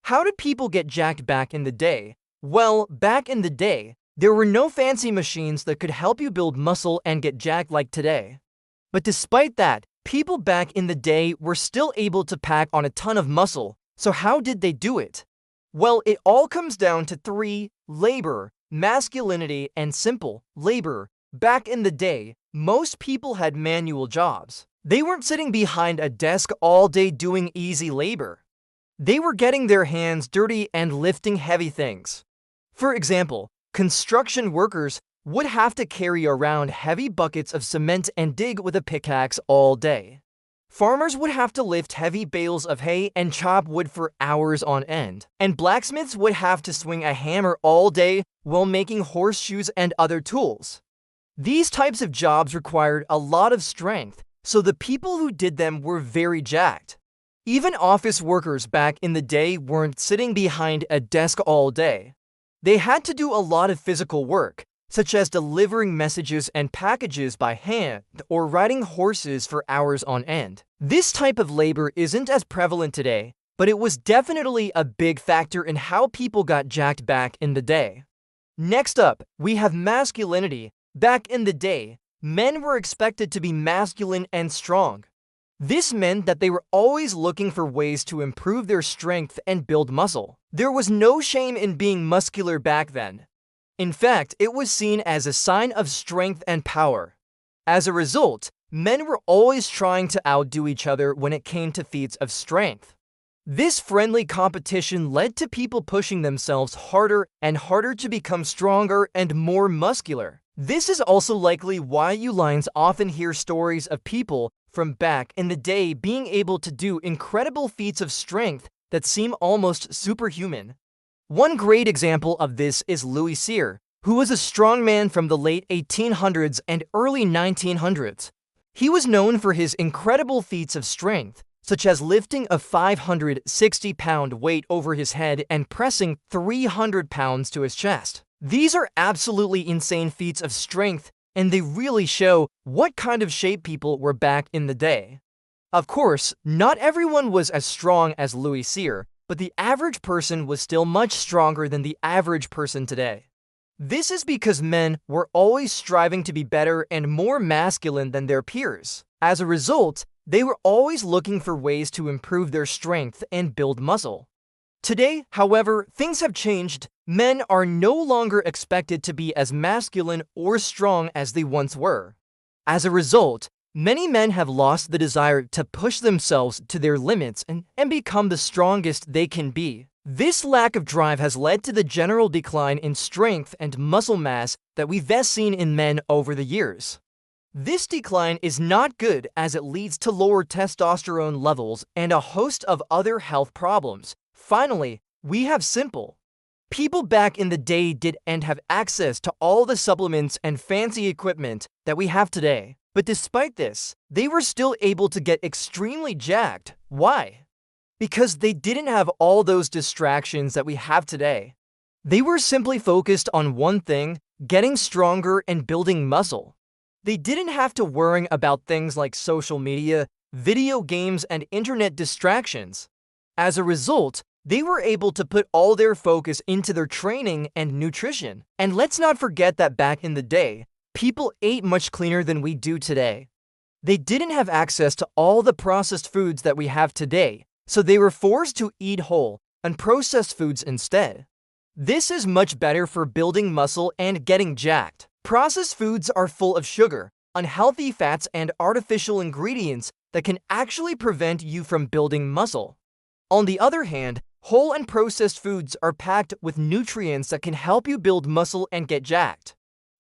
How did people get jacked back in the day? Well, back in the day, there were no fancy machines that could help you build muscle and get jacked like today. But despite that, people back in the day were still able to pack on a ton of muscle. So how did they do it? Well, it all comes down to three: labor, masculinity, and simple. Labor. Back in the day, most people had manual jobs. They weren't sitting behind a desk all day doing easy labor. They were getting their hands dirty and lifting heavy things. For example, construction workers would have to carry around heavy buckets of cement and dig with a pickaxe all day. Farmers would have to lift heavy bales of hay and chop wood for hours on end. And blacksmiths would have to swing a hammer all day while making horseshoes and other tools. These types of jobs required a lot of strength, so the people who did them were very jacked. Even office workers back in the day weren't sitting behind a desk all day. They had to do a lot of physical work, such as delivering messages and packages by hand or riding horses for hours on end. This type of labor isn't as prevalent today, but it was definitely a big factor in how people got jacked back in the day. Next up, we have masculinity. Back in the day, men were expected to be masculine and strong. This meant that they were always looking for ways to improve their strength and build muscle. There was no shame in being muscular back then. In fact, it was seen as a sign of strength and power. As a result, men were always trying to outdo each other when it came to feats of strength. This friendly competition led to people pushing themselves harder and harder to become stronger and more muscular. This is also likely why you lines often hear stories of people from back in the day being able to do incredible feats of strength that seem almost superhuman. One great example of this is Louis Cyr, who was a strongman from the late 1800s and early 1900s. He was known for his incredible feats of strength, such as lifting a 560-pound weight over his head and pressing 300 pounds to his chest. These are absolutely insane feats of strength, and they really show what kind of shape people were back in the day. Of course, not everyone was as strong as Louis Cyr, but the average person was still much stronger than the average person today. This is because men were always striving to be better and more masculine than their peers. As a result, they were always looking for ways to improve their strength and build muscle. Today, however, things have changed. Men are no longer expected to be as masculine or strong as they once were. As a result, many men have lost the desire to push themselves to their limits and become the strongest they can be. This lack of drive has led to the general decline in strength and muscle mass that we've seen in men over the years. This decline is not good as it leads to lower testosterone levels and a host of other health problems. Finally, we have simple. People back in the day didn't have access to all the supplements and fancy equipment that we have today. But despite this, they were still able to get extremely jacked. Why? Because they didn't have all those distractions that we have today. They were simply focused on one thing: getting stronger and building muscle. They didn't have to worry about things like social media, video games, and internet distractions. As a result, they were able to put all their focus into their training and nutrition. And let's not forget that back in the day, people ate much cleaner than we do today. They didn't have access to all the processed foods that we have today, so they were forced to eat whole, unprocessed foods instead. This is much better for building muscle and getting jacked. Processed foods are full of sugar, unhealthy fats, and artificial ingredients that can actually prevent you from building muscle. On the other hand, whole and processed foods are packed with nutrients that can help you build muscle and get jacked.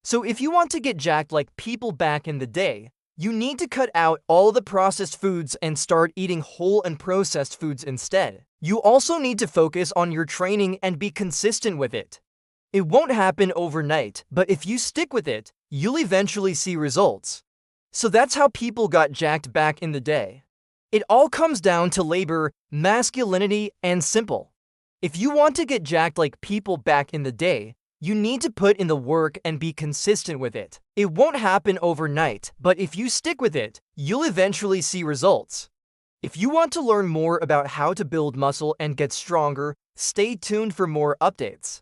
So if you want to get jacked like people back in the day, you need to cut out all the processed foods and start eating whole and processed foods instead. You also need to focus on your training and be consistent with it. It won't happen overnight, but if you stick with it, you'll eventually see results. So that's how people got jacked back in the day. It all comes down to labor, masculinity, and simple. If you want to get jacked like people back in the day, you need to put in the work and be consistent with it. It won't happen overnight, but if you stick with it, you'll eventually see results. If you want to learn more about how to build muscle and get stronger, stay tuned for more updates.